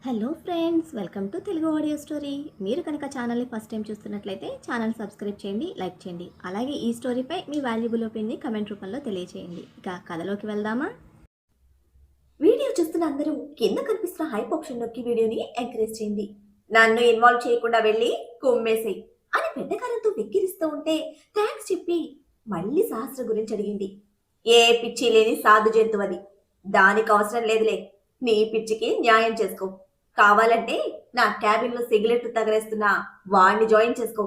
Hello friends, welcome to Telugu audio story. మీరు కనుక ఛానల్ని ఫస్ట్ టైం చూస్తున్నట్లయితే ఛానల్ సబ్స్క్రైబ్ చేయండి, లైక్ చేయండి. అలాగే ఈ స్టోరీపై మీ వాల్యుబుల్ ఒపీనియన్ని కమెంట్ రూపంలో తెలియజేయండి. ఇక కథలోకి వెళ్దామా? వీడియో చూస్తున్న అందరూ కింద కనిపిస్తున్న హైప్ ఆప్షన్ నొక్కి వీడియోని ఎంకరేజ్ చేయండి. నన్ను ఇన్వాల్వ్ చేయకుండా వెళ్ళి కుమ్మేసేయి అని పెద్దకారంతో వెక్కిరిస్తూ ఉంటే థ్యాంక్స్ చెప్పి మళ్ళీ సహస్ర గురించి అడిగింది. ఏ పిచ్చి లేని సాధు జంతువది, దానికి అవసరం లేదులే, నీ పిచ్చికి న్యాయం చేసుకో, కావాలంటే నా క్యాబిన్ లో సిగరెట్ తగలేస్తున్నా వాణ్ణి జాయిన్ చేసుకో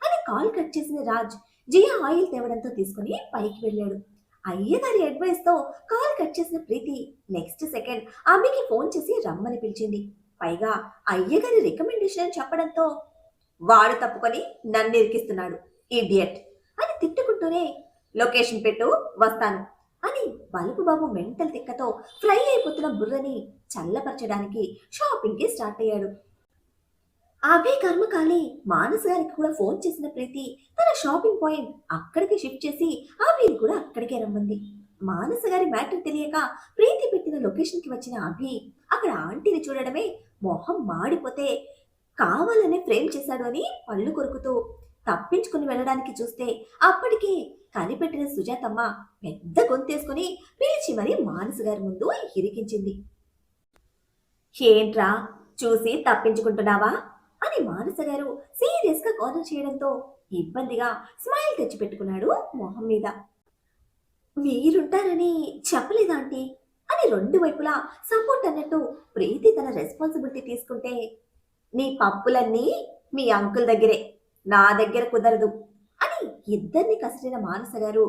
అని కాల్ కట్ చేసిన రాజ్ జియా ఆయిల్ తేవడంతో తీసుకుని పైకి వెళ్ళాడు. అయ్యగారి అడ్వైస్ తో కాల్ కట్ చేసిన ప్రీతి నెక్స్ట్ సెకండ్ అమ్మికి ఫోన్ చేసి రమ్మని పిలిచింది. పైగా అయ్యగారి రికమెండేషన్ చెప్పడంతో వాడు తప్పుకొని నన్ను ఇరికిస్తున్నాడు ఇడియట్ అని తిట్టుకుంటూనే లొకేషన్ పెట్టు వస్తాను అని బలుపు బాబు మెంటల్ తిక్కతో ఫ్రై అయిపోతున్న బుర్రని చల్లపరచడానికి షాపింగ్ కి స్టార్ట్ అయ్యాడు. అభి కర్మకాలి మానస్ గారికి కూడా ఫోన్ చేసిన ప్రీతి తన షాపింగ్ పాయింట్ అక్కడికి షిఫ్ట్ చేసి అభిని కూడా అక్కడికే రమ్మంది. మానస గారి మ్యాటర్ తెలియక ప్రీతి పెట్టిన లొకేషన్ కి వచ్చిన అభి అక్కడ ఆంటీని చూడడమే మొహం మాడిపోతే కావాలనే ఫ్రేమ్ చేశాడు అని పళ్ళు కొరుకుతూ తప్పించుకుని వెళ్ళడానికి చూస్తే అప్పటికే కనిపెట్టిన సుజాతమ్మ పెద్ద గొంతేసుకుని పిలిచి మరీ మానస గారి ముందు ఇరికించింది. ఏంట్రా చూసి తప్పించుకుంటున్నావా అని మానస గారు సీరియస్ గా కార్నర్ చేయడంతో ఇబ్బందిగా స్మైల్ తెచ్చిపెట్టుకున్నాడు మొహం మీద. మీరుంటారని చెప్పలేదా ఆంటీ అని రెండు వైపులా సపోర్ట్ అన్నట్టు ప్రీతి తన రెస్పాన్సిబిలిటీ తీసుకుంటే, నీ పప్పులన్నీ మీ అంకుల్ దగ్గరే, నా దగ్గర కుదరదు అని ఇద్దరిని కసిరిన మానస గారు,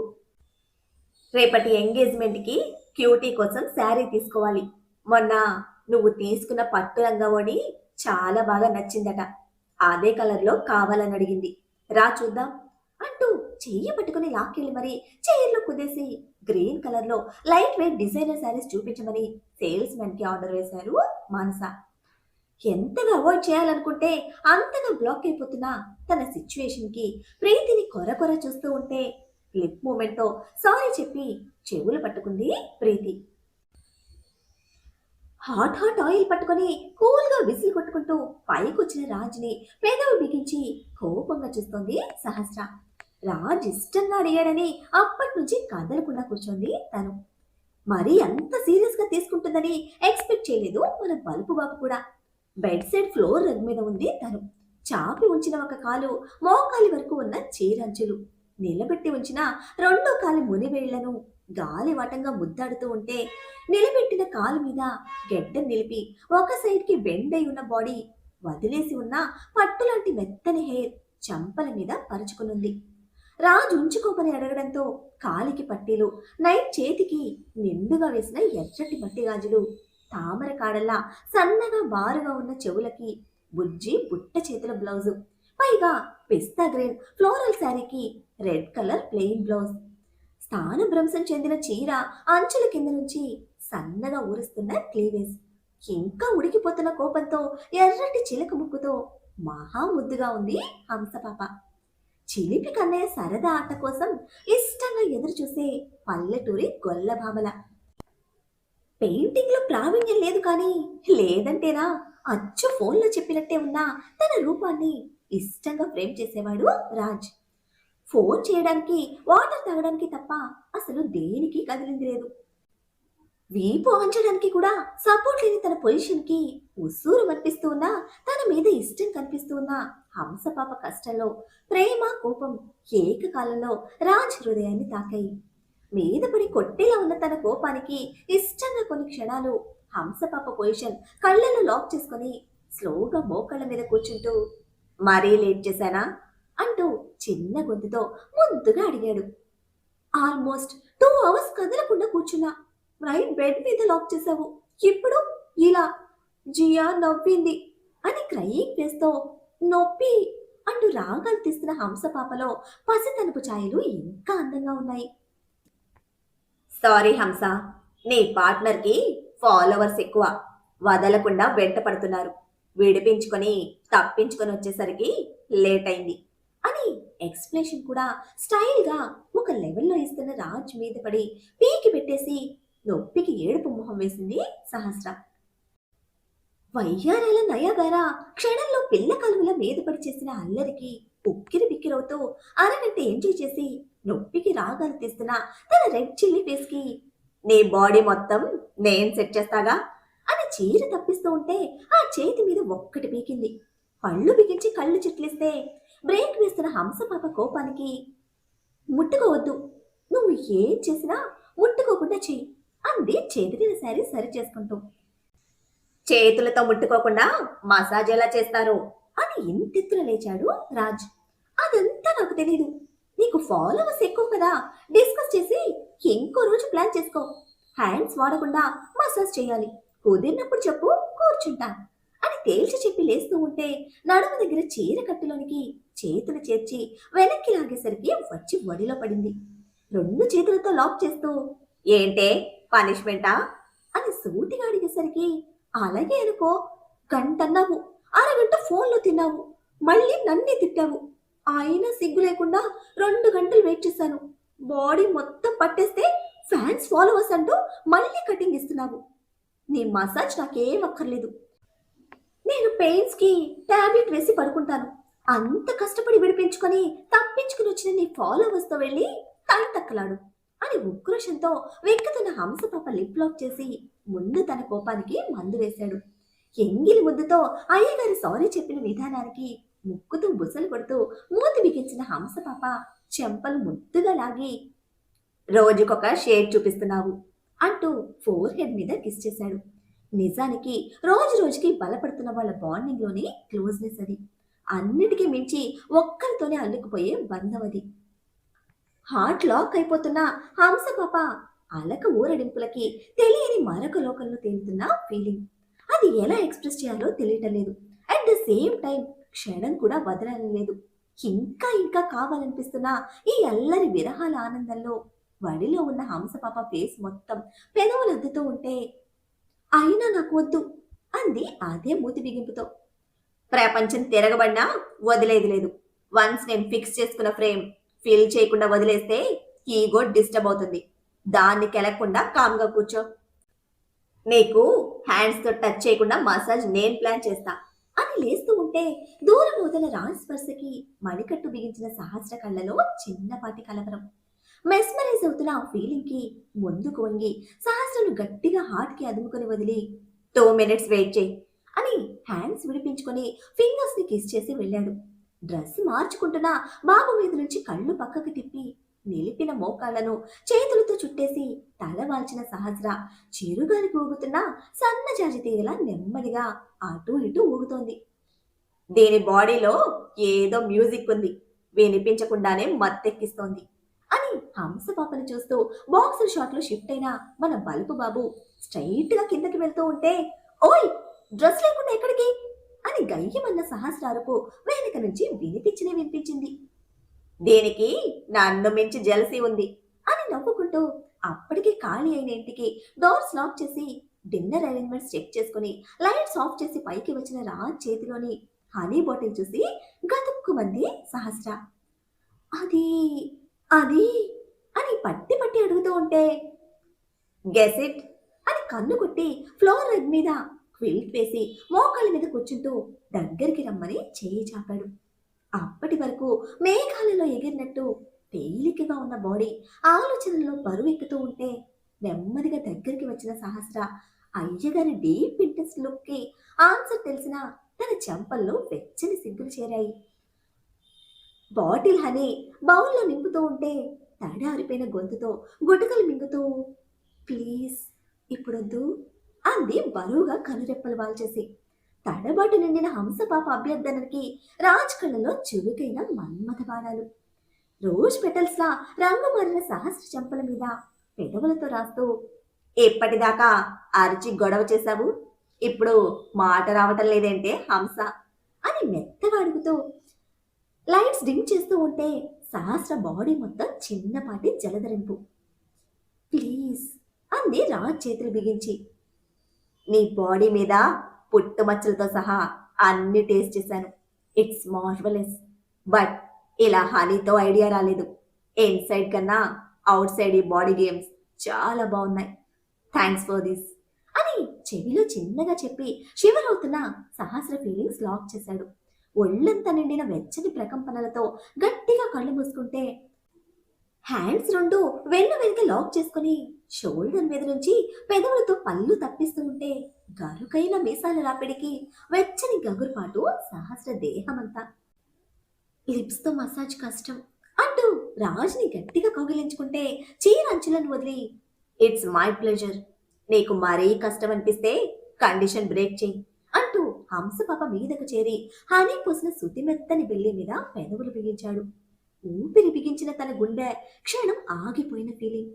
రేపటి ఎంగేజ్మెంట్ కి క్యూటీ కోసం శారీ తీసుకోవాలి, మొన్న నువ్వు తీసుకున్న పట్టు రంగవోని చాలా బాగా నచ్చిందట, అదే కలర్లో కావాలని అడిగింది, రా చూద్దాం అంటూ చెయ్యి పట్టుకుని లాక్కెళ్ళి మరి చైర్లో కుదేసి గ్రీన్ కలర్లో లైట్ వెయిట్ డిజైనర్ శారీస్ చూపించమని సేల్స్ మెన్ కి ఆర్డర్ వేశారు మానస. ఎంతగా అవాయిడ్ చేయాలనుకుంటే అంతగా బ్లాక్ అయిపోతున్న తన సిచ్యువేషన్ కి ప్రీతిని కొర చూస్తూ ఉంటే లిప్ మూమెంట్ తో సారీ చెప్పి చెవులు పట్టుకుంది ప్రీతి. హాట్ ఆయిల్ పట్టుకుని కూల్ గా విసిల్ కొట్టుకుంటూ పైకొచ్చిన రాజ్ని పెదవి బిగించి కోపంగా చూస్తోంది సహస్ర. రాజ్ ఇష్టంగా అడిగాడని అప్పటి నుంచి కదలకుండా కూర్చోంది తను. మరీ అంత సీరియస్ గా తీసుకుంటుందని ఎక్స్పెక్ట్ చేయలేదు మన బలుపు బాబు కూడా. బెడ్ సైడ్ ఫ్లోర్ రగ్ మీద ఉంది తను. చాపి ఉంచిన ఒక కాలు మోకాలి వరకు ఉన్న చీరంచులు, నిలబెట్టి ఉంచిన రెండో కాలి మునివేళ్లను గాలివాటంగా ముద్దాడుతూ ఉంటే నిలబెట్టిన కాలు మీద గెడ్డం నిలిపి ఒక సైడ్ కి బెండ్ అయి ఉన్న బాడీ, వదిలేసి ఉన్న పట్టులాంటి మెత్తని హెయిర్ చంపల మీద పరుచుకునుంది. రాజు ఉంచుకోపని అడగడంతో కాలికి పట్టీలు, నైట్ చేతికి నిండుగా వేసిన ఎర్రటి మట్టి గాజులు, తామర కాడల్లా సన్నగా బారుగా ఉన్న చెవులకి బుజ్జి బుట్ట చేతుల బ్లౌజు, పైగా పిస్తా గ్రీన్ ఫ్లోరల్ శారీకి రెడ్ కలర్ ప్లెయిన్ బ్లౌజ్, స్థానభ్రంశం చెందిన చీర అంచుల కింద నుంచి సన్నగా ఊరుస్తున్న క్లీవేజ్, ఇంకా ఉడికిపోతున్న కోపంతో ఎర్రటి చిలక ముక్కుతో మహా ముద్దుగా ఉంది హంసపాప. చిలిపి కన్నయ్య సరదా ఆట కోసం ఇష్టంగా ఎదురు చూసే పల్లెటూరి గొల్లభామల. పెయింటింగ్ లో ప్రావీణ్యం లేదు కానీ లేదంటేనా అచ్చు ఫోన్లో చెప్పినట్టే ఉన్న తన రూపాన్ని ఇష్టంగా ఫ్రేమ్ చేసేవాడు రాజ్. ఫోన్ చేయడానికి, వాటర్ తాగడానికి తప్ప అసలు దేనికి కదిలింది లేదు. వీపు ఆంచడానికి కూడా సపోర్ట్ లేని తన పొజిషన్ కి ఉస్సూరు అనిపిస్తూ ఉన్నా తన మీద ఇష్టం కనిపిస్తూ ఉన్న హంసపాప కష్టంలో ప్రేమ కోపం ఏకకాలంలో రాజ్ హృదయాన్ని తాకాయి. మీద పడి కొట్టేలా ఉన్న తన కోపానికి ఇష్టంగా కొన్ని క్షణాలు హంసపాప పొజిషన్ కళ్ళను లాక్ చేసుకుని స్లోగా మోకాళ్ళ మీద కూర్చుంటూ, మరీ లేట్ చేశానా అంటూ చిన్న గొంతుతో ముద్దుగా అడిగాడు. ఆల్మోస్ట్ 2 hours కదలకుండా కూర్చున్నా, రైట్ బెడ్ మీద లాక్ చేశావు, ఇప్పుడు ఇలా జియా నవ్వింది అని క్రయింగ్ ఫేస్తో నొప్పి అంటూ రాగాలు తీస్తున్న హంసపాపలో పసితనపు ఛాయలు ఇంకా అందంగా ఉన్నాయి. సారీ హంస, నీ పార్ట్నర్కి ఫాలోవర్స్ ఎక్కువ, వదలకుండా వెంట పడుతున్నారు, విడిపించుకొని తప్పించుకొని వచ్చేసరికి లేట్ అయింది అని ఎక్స్ప్లెనేషన్ కూడా స్టైల్గా ఒక లెవెల్లో ఇస్తున్న రాజ్ మీద పడి పీకి పెట్టేసి నొప్పికి ఏడుపు మొహం వేసింది సహస్ర. వయ్యారాల నయగార క్షణంలో పిల్ల కలువుల మీద పడి చేసిన అల్లరికి ఉక్కిరి బిక్కిరవుతూ అరగంట ఎంజాయ్ చేసి నొప్పికి రాగాలు తీస్తున్న తన రెడ్ చిల్లీ ఫేస్ కి నీ బాడీ మొత్తం నేను సెట్ చేస్తాగా అని చీర తప్పిస్తూ ఉంటే ఆ చేతి మీద ఒక్కటి పీకింది. పళ్ళు బిగించి కళ్ళు చిట్లిస్తే బ్రేక్ వేస్తున్న హంసపాప కోపానికి ముట్టుకోవద్దు, నువ్వు ఏం చేసినా ముట్టుకోకుండా చెయ్యి అంది చెదిరిన శారీ సరి చేసుకుంటూ. చేతులతో ముట్టుకోకుండా మసాజ్ ఎలా చేస్తారు అని ఇంతెత్తున లేచాడు రాజ్. అదంతా నాకు తెలీదు, నీకు ఫాలోవర్స్ ఎక్కువ కదా, డిస్కస్ చేసి ఇంకో రోజు ప్లాన్ చేసుకో. హ్యాండ్స్ వాడకుండా మసాజ్ చేయాలి, కుదిరినప్పుడు చెప్పు, కూర్చుంటా అని తేల్చి చెప్పి లేస్తూ ఉంటే నడుము దగ్గర చీర కట్టులోనికి చేతులు చేర్చి వెనక్కి లాగేసరికి వచ్చి వడిలో పడింది. రెండు చేతులతో లాక్ చేస్తూ ఏంటే పనిష్మెంటా అని సూటిగా అడిగేసరికి అలాగే అనుకో, గంటన్నావు, అరగంట ఫోన్లో తిన్నావు, మళ్ళీ నన్నే తిట్టావు, అయినా సిగ్గు లేకుండా 2 గంటలు వెయిట్ చేశాను, బాడీ మొత్తం పట్టేస్తే ఫ్యాన్స్ ఫాలోవర్స్ అంటూ మళ్ళీ కటింగ్ ఇస్తున్నావు. నీ మసాజ్ నాకేం అక్కర్లేదు, నేను పెయిన్స్ కి టాబ్లెట్ వేసి పడుకుంటాను. అంత కష్టపడి విడిపించుకొని తప్పించుకుని వచ్చిన నీ ఫాలోవర్స్ తో వెళ్ళి తల తక్కలాడు అని ఉక్రోషంతో వెక్కుతున్న హంసపాప లిప్ లాక్ చేసి ముందు తన కోపానికి మందు వేశాడు. ఎంగిలి ముద్దుతో అయ్యగారి సారీ చెప్పిన విధానానికి ముక్కుతూ బుసలు కొడుతూ మూతి బిగించిన హంసపాప చెంపలు ముద్దుగా లాగి రోజుకొక షేడ్ చూపిస్తున్నావు అంటూ ఫోర్ హెడ్ మీద కిస్ చేశాడు. నిజానికి రోజు రోజుకి బలపడుతున్న వాళ్ళ బాండింగ్ లోని క్లోజ్నెస్ అది. అన్నిటికీ మించి ఒక్కరితోనే అల్లుకుపోయే బంధం అది. హార్ట్ లాక్ అయిపోతున్న హంసపాప అలక ఊరడింపులకి తెలియని మరొక లోకంలో తేలుతున్న ఫీలింగ్. అది ఎలా ఎక్స్ప్రెస్ చేయాలో తెలియటం లేదు. అట్ ద సేమ్ టైం క్షణం కూడా వదలలేదు. ఇంకా ఇంకా కావాలనిపిస్తున్న ఈ అల్లరి విరహాల ఆనందంలో వడిలో ఉన్న హంసపాప ఫేస్ మొత్తం పెదవులద్దుతూ ఉంటే అయినా నాకు వద్దు అంది అదే మూతి బిగింపుతో. ప్రపంచం తిరగబడినా వదిలేది లేదు. వన్స్ నేను ఫిక్స్ చేసుకున్న ఫ్రేమ్ ఫిల్ చేయకుండా వదిలేస్తే ఈగో డిస్టర్బ్ అవుతుంది. దాన్ని కెలకుండా కామ్గా కూర్చో. నీకు హ్యాండ్స్ తో టచ్ చేయకుండా మసాజ్ నేను ప్లాన్ చేస్తా అని లేస్తూ ఉంటే దూరం వదల రాజ్ స్పర్శకి మణికట్టు బిగించిన సహస్ర కళ్ళలో చిన్నపాటి కలవరం. మెస్మరైజ్ అవుతున్న ఆ ఫీలింగ్ కి ముందుకు వంగి సహస్రను గట్టిగా హార్ట్ కి అదుముకొని వదిలి 2 minutes వెయిట్ చేయి అని హ్యాండ్స్ విడిపించుకొని ఫింగర్స్ ని కిస్ చేసి వెళ్ళాడు. డ్రెస్ మార్చుకుంటున్న బాబు మీద నుంచి కళ్ళు పక్కకు తిప్పి నిలిపిన మోకాళ్లను చేతులతో చుట్టేసి తల వాల్చిన సహస్ర చిరుగాలి ఊగుతున్న సన్నజాజి తీగలా నెమ్మదిగా అటూ ఇటూ ఊగుతోంది. దీని బాడీలో ఏదో మ్యూజిక్ ఉంది, వినిపించకుండానే మత్తెక్కిస్తోంది అని హంసపాపను చూస్తూ బాక్సర్ షాట్ లో షిఫ్ట్ అయిన మన బలుపు బాబు స్ట్రైట్ గా కిందకి వెళ్తూ ఉంటే ఓయ్ డ్రెస్ లేకుండా ఎక్కడికి అని గయ్యమన్న సహస్రారపు వెనక నుంచి వినిపించింది. దేనికి నన్ను మించి జలసీ ఉంది అని నవ్వుకుంటూ అప్పటికి ఖాళీ అయిన ఇంటికి డోర్స్ లాక్ చేసి డిన్నర్ అరేంజ్మెంట్స్ చెక్ చేసుకుని లైట్స్ ఆఫ్ చేసి పైకి వచ్చిన రాజ్ చేతిలోని హనీ బాటిల్ చూసి గతుక్కుమంది సహస్ర. అది అది అని పట్టి పట్టి అడుగుతూ ఉంటే గెస్ ఇట్ అని కన్ను కొట్టి ఫ్లోర్ రెడ్ మీద క్విల్ట్ వేసి మోకాళ్ళ మీద కూర్చుంటూ దగ్గరికి రమ్మని చేయి చాపాడు. అప్పటి వరకు మేఘాలలో ఎగిరినట్టు తేలికగా ఉన్న బాడీ ఆలోచనలో బరువు ఎక్కుతూ ఉంటే నెమ్మదిగా దగ్గరికి వచ్చిన సహస్ర అయ్యగారి డీప్ ఇంట్రెస్ట్ లుక్ కి ఆన్సర్ తెలిసిన తన చెంపల్లో వెచ్చని సిగ్గులు చేరాయి. బాటిల్ హనీ బౌల్లో నింపుతూ ఉంటే తడారిపోయిన గొంతుతో గుటకలు మింగుతూ ప్లీజ్ ఇప్పుడొద్దు అంది బరువుగా కనురెప్పలు వాల్చేసి. తడబాటు నిండిన హంసపాప అభ్యర్థనకి రాజ్ కళ్ళలో చురుకైన మన్మథ బాణాలు. రోజ్ పెటల్స్ లా రంగు మారిన సహస్ర చెంపల మీద పెదవులతో రాస్తూ ఎప్పటిదాకా అరిచి గొడవ చేశావు, ఇప్పుడు మాట రావటం లేదేంటే హంస అని మెత్తగా అడుగుతూ లైట్స్ డిమ్ చేస్తూ ఉంటే సహస్ర బాడీ మొత్తం చిన్నపాటి జలధరింపు. ప్లీజ్ అంది రాజ్ చేతులు బిగించి. నీ బాడీ మీద పుట్టుమచ్చలతో సహా అన్ని టేస్ట్ చేశాను, ఇట్స్ మార్వెలస్, బట్ ఇలా హనీతో ఐడియా రాలేదు. ఇన్సైడ్ కన్నా అవుట్ సైడ్ ఈ బాడీ గేమ్స్ చాలా బాగున్నాయి, థ్యాంక్స్ ఫర్ దిస్ అని చెవిలో చిన్నగా చెప్పి షివర్ అవుతున్న సహస్ర ఫీలింగ్స్ లాక్ చేశాడు. ఒళ్ళంతా నిండిన వెచ్చని ప్రకంపనలతో గట్టిగా కళ్ళు మూసుకుంటే హ్యాండ్స్ రెండు వెన్ను వెనుక లాక్ చేసుకుని షోల్డర్ మీద నుంచి పెదవులతో పళ్ళు తప్పిస్తూ ఉంటే గరుకైన మీసాల రాపిడికి వెచ్చని గగురుపాటు సహస్ర దేహమంతా. లిప్స్ తో మసాజ్ కష్టం అంటూ రాజ్ని గట్టిగా కౌగిలించుకుంటే చీర అంచులను వదిలి ఇట్స్ మై ప్లెజర్, నీకు మరీ కష్టం అనిపిస్తే కండిషన్ బ్రేక్ చేయి అంటూ హంసపాప మీదకు చేరి హనీ పూసిన సుతిమెత్తని బెల్లి మీద పెదవులు బిగించాడు. ఊపిరి బిగించిన తన గుండె క్షణం ఆగిపోయిన ఫీలింగ్.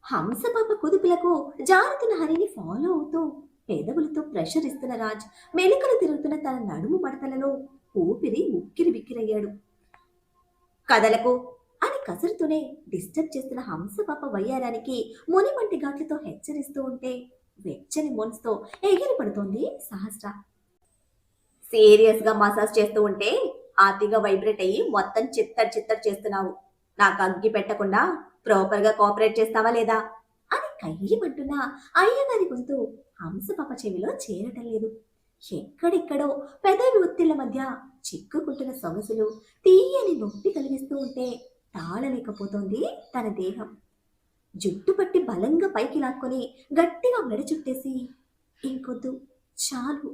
హంసపాప కుదుపులకు జారుతున్న హరిని ఫాలో అవుతూ పెదవులతో ప్రెషర్ ఇస్తున్న రాజ్ మెలికలు తిరుగుతున్న తన నడుము మడతలలో ఊపిరి ఉక్కిరి బిక్కిరయ్యాడు. కదలకు అని కసురుతూనే డిస్టర్బ్ చేస్తున్న హంసపాప వయ్యారానికి మునిమంటి ఘాట్లతో హెచ్చరిస్తూ ఉంటే వెచ్చని మోన్స్తో ఎగిరి పడుతోంది సహస్ర. సీరియస్ గా మసాజ్ చేస్తూ ఉంటే అతిగా వైబ్రేట్ అయ్యి మొత్తం చిత్తడి చిత్తడి చేస్తున్నావు. నాకు అగ్గి పెట్టకుండా ప్రాపర్ గా కోఆపరేట్ చేస్తావా లేదా అని కయ్యమంటున్న అయ్యగారి గొంతు హంసపాప చెవిలో చేరటం లేదు. ఎక్కడెక్కడో పెదవి ఒత్తిళ్ల మధ్య చిక్కుకుంటున్న సొగసులు తీయని నొప్పి కలిగిస్తూ ఉంటే తాళలేకపోతోంది తన దేహం. జుట్టు పట్టి బలంగా పైకి లాక్కొని గట్టిగా మెడ చుట్టేసి ఇంకొద్దు చాలు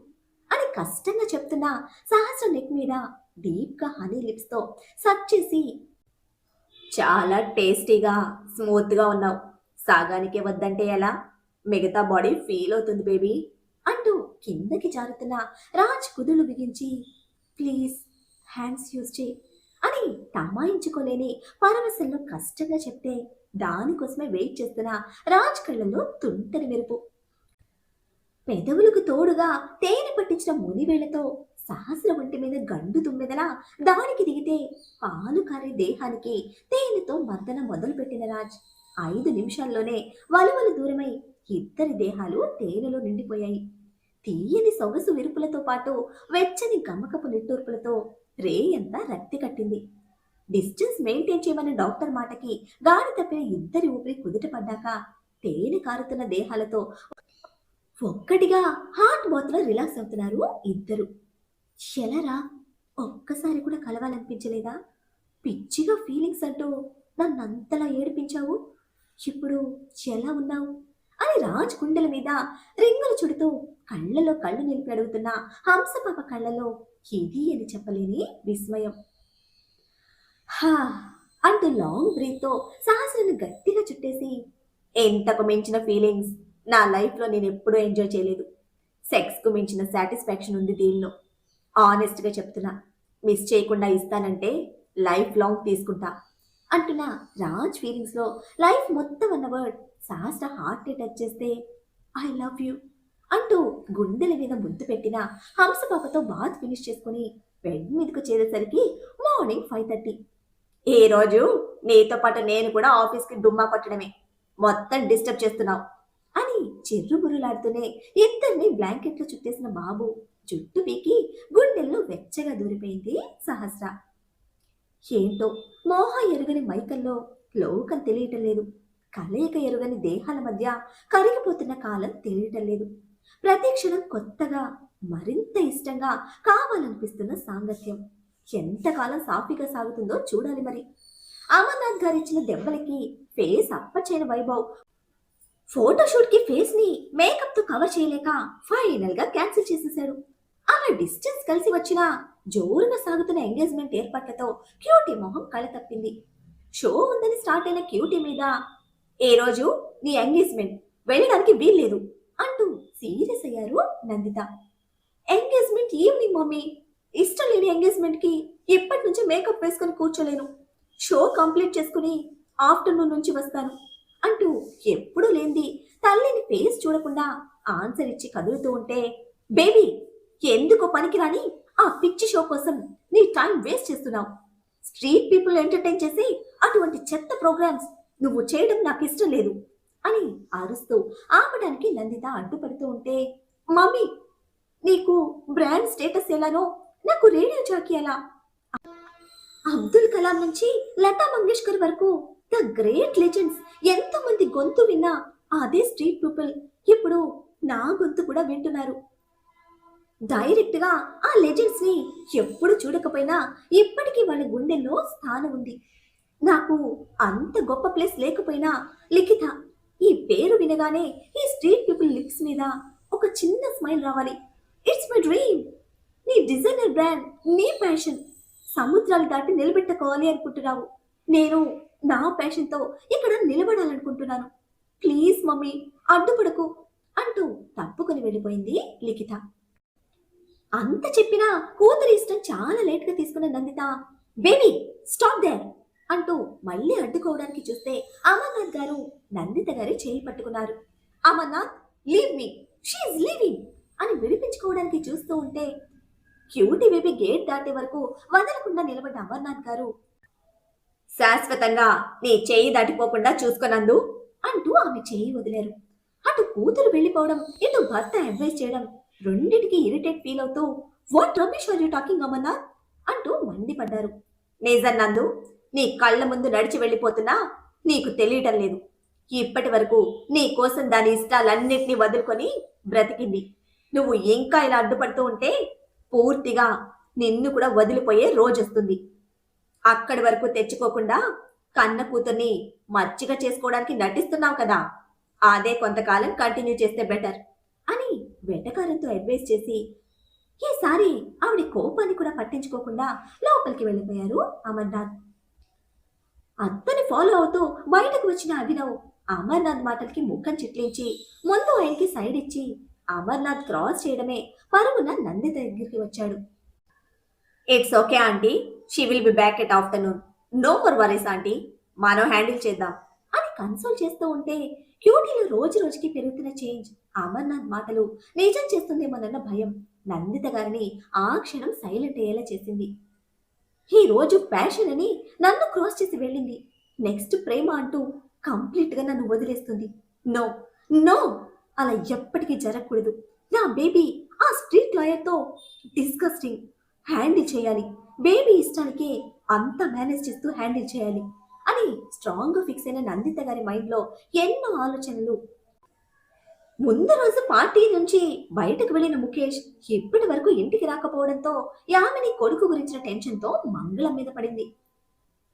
అని కష్టంగా చెప్తున్న సహస్ర నెక్ మీద డీప్ గా హనీ లిప్స్ తో సక్ చేసి చాలా టేస్టీగా స్మూత్ గా ఉన్నావు, సాగానికే వద్దంటే ఎలా, మిగతా బాడీ ఫీల్ అవుతుంది బేబీ అంటూ కిందకి జారుతున్న రాజ్ కుదులు బిగించి ప్లీజ్ హ్యాండ్స్ యూజ్ చేయి అని తమాయించుకోలేని పరవశంలో కష్టంగా చెప్తే దానికోసమే వెయిట్ చేస్తున్న రాజ్ కళ్ళల్లో తుంటరి మెరుపు. పెదవులకు తోడుగా తేనె పట్టించిన మునివేళ్లతో సహస్ర ఒంటి మీద గండు తుమ్మెదలా దానికి దిగితే పాలు కారే దేహానికి తేనెతో మర్దన మొదలుపెట్టిన రాజ్ 5 నిమిషాల్లోనే వలువలు దూరమై ఇద్దరి దేహాలు తేనెలో నిండిపోయాయి. తీయని సొగసు విరుపులతో పాటు వెచ్చని గమ్మకపు నిట్టూర్పులతో రే అంతా రక్తి కట్టింది. డిస్టెన్స్ మెయింటైన్ చేయమన్న డాక్టర్ మాటకి గాడి తప్పిన ఇద్దరి ఊపిరి కుదుట పడ్డాక తేనె కారుతున్న దేహాలతో ఒక్కటిగా హార్ట్ బాత్ లో రిలాక్స్ అవుతున్నారు ఇద్దరు. ఎలరా ఒక్కసారి కూడా కలవాలనిపించలేదా, పిచ్చిగా ఫీలింగ్స్ అంటూ నన్నంతలా ఏడిపించావు, ఇప్పుడు ఎలా ఉన్నావు అని రాజ్ గుండెల మీద రింగులు చుడుతూ కళ్ళలో కళ్ళు నిలిపి అడుగుతున్న హంసపాప కళ్ళలో ఇది అని చెప్పలేని విస్మయం. హా అంటూ లాంగ్ బ్రీత్ తో సహస్రను గట్టిగా చుట్టేసి ఎంతకు మించిన ఫీలింగ్స్ నా లైఫ్ లో నేను ఎప్పుడూ ఎంజాయ్ చేయలేదు. సెక్స్ కు మించిన సాటిస్ఫాక్షన్ ఉంది దీనిలో, ఆనెస్ట్ గా చెప్తున్నా, మిస్ చేయకుండా ఇస్తానంటే లైఫ్ లాంగ్ తీసుకుంటా అంటున్నా రాజ్ ఫీలింగ్స్ లో లైఫ్ మొత్తం అన్న వర్డ్ సహస్ర హార్ట్ ని టచ్ చేస్తే ఐ లవ్ యూ అంటూ గుండెల మీద ముద్దు పెట్టిన హంసపాపతో బాత్ ఫినిష్ చేసుకుని బెడ్ మీదకు చేరేసరికి మార్నింగ్ 5:30. ఏ రోజు నీతో పాటు నేను కూడా ఆఫీస్కి డుమ్మా కొట్టడమే, మొత్తం డిస్టర్బ్ చేస్తున్నావు అని చిర్రుబుర్రులాడుతూనే ఇద్దరిని బ్లాంకెట్లో చుట్టేసిన బాబు జుట్టు పీకి గుండెల్లో వెచ్చగా దూరిపోయింది సహస్ర. ఏంటో మోహ ఎరుగని మైకల్లో లోకం తెలియటం లేదు, కలయిక ఎరుగని దేహాల మధ్య కరిగిపోతున్న కాలం తెలియటం లేదు. ప్రతి క్షణం కొత్తగా మరింత ఇష్టంగా కావాలనిపిస్తున్న సాంగత్యం ఎంతకాలం సాఫీగా సాగుతుందో చూడాలి మరి. అమర్నాథ్ గారు ఇచ్చిన దెబ్బలకి ఫేస్ అప్పచేయని వైభవ్ ఫోటోషూట్ కి ఫేస్ ని మేకప్ తో కవర్ చేయలేక ఫైనల్ గా క్యాన్సిల్ చేసేశాడు. అలా డిస్టెన్స్ కలిసి వచ్చిన జోరుగా సాగుతున్న ఎంగేజ్మెంట్ ఏర్పాట్లతో క్యూటీ మొహం కళ తప్పింది. షో ఉందని స్టార్ట్ అయిన క్యూటీ మీద ఏ రోజు నీ ఎంగేజ్మెంట్, వెళ్ళడానికి వీల్లేదు అంటూ సీరియస్ అయ్యారు నందిత. ఎంగేజ్మెంట్ ఈవినింగ్ మమ్మీ, ఇష్టం లేని ఎంగేజ్మెంట్ కి ఎప్పటి నుంచి మేకప్ వేసుకొని కూర్చోలేను, షో కంప్లీట్ చేసుకుని ఆఫ్టర్నూన్ నుంచి వస్తాను అంటూ ఎప్పుడూ లేనిది తల్లిని ఫేస్ చూడకుండా ఆన్సర్ ఇచ్చి కదులుతూ ఉంటే బేబీ ఎందుకో పనికిరాని ఆ పిచ్చి షో కోసం నీ టైం వేస్ట్ చేస్తున్నావు, స్ట్రీట్ పీపుల్ ఎంటర్టైన్ చేసి అటువంటి చెత్త ప్రోగ్రామ్స్ నువ్వు చేయడం నాకు ఇష్టం లేదు అని అరుస్తూ ఆపడానికి నందిత అడ్డుపడుతూ ఉంటే మమ్మీ నీకు బ్రాండ్ స్టేటస్ ఎలానో నాకు రేడియో జాకీ ఎలా, అబ్దుల్ కలాం నుంచి లతా మంగేష్కర్ వరకు ద గ్రేట్ లెజెండ్స్ ఎంతో మంది గొంతు విన్నా అదే స్ట్రీట్ పీపుల్ ఇప్పుడు నా గొంతు కూడా వింటున్నారు. డైరెక్ట్ గా ఆ లెజెండ్స్ ని ఎప్పుడు చూడకపోయినా ఇప్పటికీ వాళ్ళ గుండెల్లో స్థానం ఉంది. నాకు అంత గొప్ప ప్లేస్ లేకపోయినా లిఖిత ఈ పేరు వినగానే ఈ స్ట్రీట్ పీపుల్ లిప్స్ మీద ఒక చిన్న స్మైల్ రావాలి. It's my dream. నీ డిజైనర్ బ్రాండ్, నీ ప్యాషన్ సముద్రాలు దాటి నిలబెట్టుకోవాలి అనుకుంటున్నావు. నేను నా ప్యాషన్తో ఇక్కడ నిలబడాలనుకుంటున్నాను. ప్లీజ్ మమ్మీ, అడ్డుపడకు అంటూ తప్పుకొని వెళ్ళిపోయింది లిఖిత. అంత చెప్పినా కూతురి ఇష్టం చాలా లేట్గా తీసుకున్న నందిత, బేబీ స్టాప్ దేర్ అంటూ మళ్ళీ అడ్డుకోవడానికి చూస్తే అమర్నాథ్ గారు నందిత గారి చేయి పట్టుకున్నారు. Amarnath, leave me, she leaving అని విడిపించుకోవడానికి చూస్తూ ఉంటే క్యూటీ బేబీ గేట్ దాటే వరకు వదలకుండా నిలబడ్డ అమర్నాథ్ గారు, శాశ్వతంగా నీ చేయి దాటిపోకుండా చూసుకున్నందు అంటూ ఆమె చేయి వదిలారు. అటు కూతురు వెళ్ళిపోవడం, ఇటు భర్త అడ్వైస్ చేయడం రెండిటికి ఇరిటేట్ ఫీల్ అవుతూ, what Ramesh are you talking Amarnath అంటూ మండిపడ్డారు. నిజం నందు, నీ కళ్ళ ముందు నడిచి వెళ్ళిపోతున్నా నీకు తెలియటం లేదు. ఇప్పటి వరకు నీ కోసం దాని ఇష్టాలన్నిటినీ వదులుకొని బ్రతికింది. నువ్వు ఇంకా ఇలా అడ్డుపడుతూ ఉంటే పూర్తిగా నిన్ను కూడా వదిలిపోయే రోజు వస్తుంది. అక్కడి వరకు తెచ్చుకోకుండా కన్న కూతుర్ని మచ్చిగా చేసుకోవడానికి నటిస్తున్నావు కదా, అదే కొంతకాలం కంటిన్యూ చేస్తే బెటర్ అని వెటకారంతో అడ్వైస్ చేసి ఈసారి ఆవిడ కోపాన్ని కూడా పట్టించుకోకుండా లోపలికి వెళ్ళిపోయారు అమర్నాథ్. అత్తని ఫాలో అవుతూ బయటకు వచ్చిన అభినవ్ అమర్నాథ్ మాటలకి ముఖం చిట్లించి ముందు ఆయనకి సైడ్ ఇచ్చి అమర్నాథ్ క్రాస్ చేయడమే పరుగున నందిత దగ్గరికి వచ్చాడు. It's okay aunty, she will be back at afternoon. No more worries aunty, మనం హ్యాండిల్ చేద్దాం అని కన్సోల్ చేస్తూ ఉంటే క్యూటీలో రోజు రోజుకి పెరుగుతున్న చేంజ్, అమర్నాథ్ మాటలు నిజం చేస్తుందేమోనన్న భయం నందిత గారిని ఆ క్షణం సైలెంట్ అయ్యేలా చేసింది. ఈ రోజు ప్యాషన్ అని నన్ను క్రాస్ చేసి వెళ్ళింది, నెక్స్ట్ ప్రేమ అంటూ కంప్లీట్ గా నన్ను వదిలేస్తుంది. నో నో, అలా ఎప్పటికీ జరగకూడదు. నా బేబీ ఆ స్ట్రీట్ లాయర్తో డిస్కస్టింగ్ హ్యాండిల్ చేయాలి. బేబీ ఇష్టానికి అంతా మేనేజ్ చేస్తూ హ్యాండిల్ చేయాలి అని స్ట్రాంగ్ గా ఫిక్స్ అయిన నందిత గారి మైండ్ లో ఎన్నో ఆలోచనలు. ముందు రోజు పార్టీ నుంచి బయటకు వెళ్లిన ముఖేష్ ఇప్పటి వరకు ఇంటికి రాకపోవడంతో యామిని కొడుకు గురించిన టెన్షన్ తో మంగళం మీద పడింది.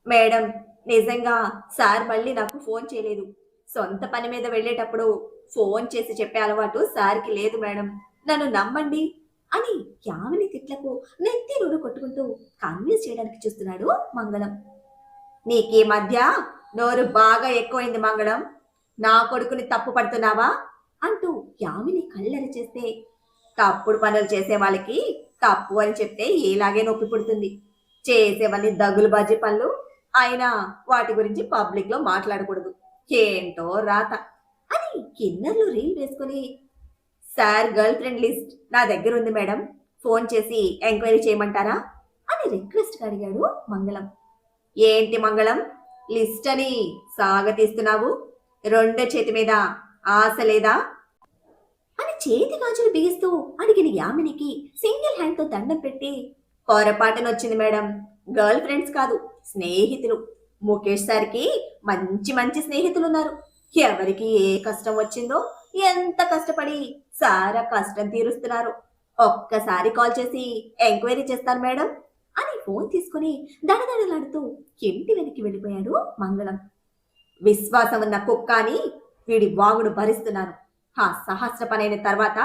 మేడం, నిజంగా సార్ మళ్ళీ నాకు ఫోన్ చేయలేదు. సొంత పని మీద వెళ్ళేటప్పుడు ఫోన్ చేసి చెప్పే అలవాటు సార్కి లేదు మేడం, నన్ను నమ్మండి అని యామిని తిట్లకు నెత్తి నూరు కొట్టుకుంటూ కన్విన్స్ చేయడానికి చూస్తున్నాడు మంగళం. నీకీ మధ్య నోరు బాగా ఎక్కువైంది మంగళం, నా కొడుకుని తప్పు పడుతున్నావా అంటూ యామిని కళ్ళరి చేస్తే, తప్పుడు పనులు చేసే వాళ్ళకి తప్పు అని చెప్తే ఇలాగే నొప్పి పుడుతుంది. చేసేవన్నీ దగులుబాజీ పనులు, అయినా వాటి గురించి పబ్లిక్ లో మాట్లాడకూడదు. ఏంటో రాత అని కిన్నర్లో రీల్ వేసుకుని, సార్ గర్ల్ ఫ్రెండ్ లిస్ట్ నా దగ్గర ఉంది మేడం, ఫోన్ చేసి ఎంక్వైరీ చేయమంటారా అని రిక్వెస్ట్ అడిగాడు మంగళం. ఏంటి మంగళం, లిస్ట్ అని సాగతీస్తున్నావు? రెండో చేతి మీద ఆశ లేదా అని చేతి గాజులు బిగిస్తూ అడిగిన యామినికి సింగిల్ హ్యాండ్ తో దండం పెట్టి, పొరపాటునొచ్చింది మేడం, గర్ల్ ఫ్రెండ్స్ కాదు, స్నేహితులు. ముఖేష్ సార్కి మంచి మంచి స్నేహితులు ఉన్నారు. ఎవరికి ఏ కష్టం వచ్చిందో ఎంత కష్టపడి సారా కష్టం తీరుస్తున్నారు. ఒక్కసారి కాల్ చేసి ఎంక్వైరీ చేస్తాను మేడం అని ఫోన్ తీసుకుని దడదడలాడుతూ ఇంటి వెనక్కి వెళ్ళిపోయాడు మంగళం. విశ్వాసం ఉన్న కుక్క అని వీడి వాగుడు భరిస్తున్నాను. ఆ సహస్ర పనైన తర్వాత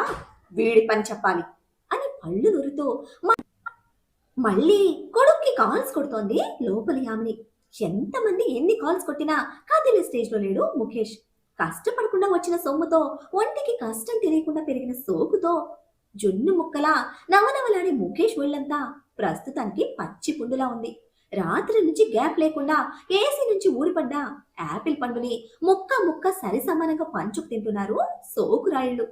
వీడి పని చెప్పాలి అని పళ్ళు నూరుతూ మళ్ళీ కొడుక్కి కాల్స్ కొడుతోంది లోపలి యామిని. ఎంతమంది ఎన్ని కాల్స్ కొట్టినా కదిలే స్టేజ్ లో లేడు ముఖేష్. కష్టపడకుండా వచ్చిన సొమ్ముతో ఒంటికి కష్టం తెలియకుండా పెరిగిన సోకుతో జున్ను ముక్కలా నవనవలాడే ముఖేష్ ఒళ్ళంతా ప్రస్తుతానికి పచ్చి పుండులా ఉంది. రాత్రి నుంచి గ్యాప్ లేకుండా ఏసీ నుంచి ఊడిపడ్డ యాపిల్ పండుని ముక్క ముక్క సరి సమానంగా పంచుకు తింటున్నారు సోకురాయిళ్ళు.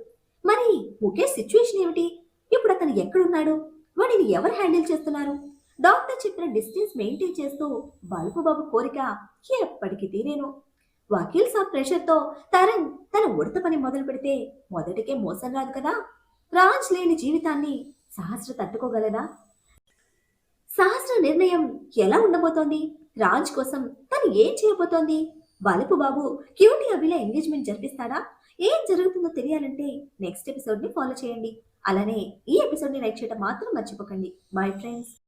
మరి ముఖేష్ సిచ్యువేషన్ ఏమిటి? ఇప్పుడు అతను ఎక్కడున్నాడు? వాడిని ఎవరు హ్యాండిల్ చేస్తున్నారు? డాక్టర్ చెప్పిన డిస్టెన్స్ మెయింటైన్ చేస్తూ బల్బు బాబు కోరిక ఎప్పటికీ తీరేను. వకీల్ సాబ్ ప్రెషర్తో తరణ్ తన ఉడత పని మొదలు పెడితే మొదటికే మోసం రాదు కదా. రాజ్ లేని జీవితాన్ని సహస్ర తట్టుకోగలదా? సహస్ర నిర్ణయం ఎలా ఉండబోతోంది? రాజ్ కోసం తను ఏం చేయబోతోంది? బలుపు బాబు క్యూటీ అభిల ఎంగేజ్మెంట్ జరిపిస్తాడా? ఏం జరుగుతుందో తెలియాలంటే నెక్స్ట్ ఎపిసోడ్ ని ఫాలో చేయండి. అలానే ఈ ఎపిసోడ్ ని లైక్ చేయడం మాత్రం మర్చిపోకండి. Bye friends.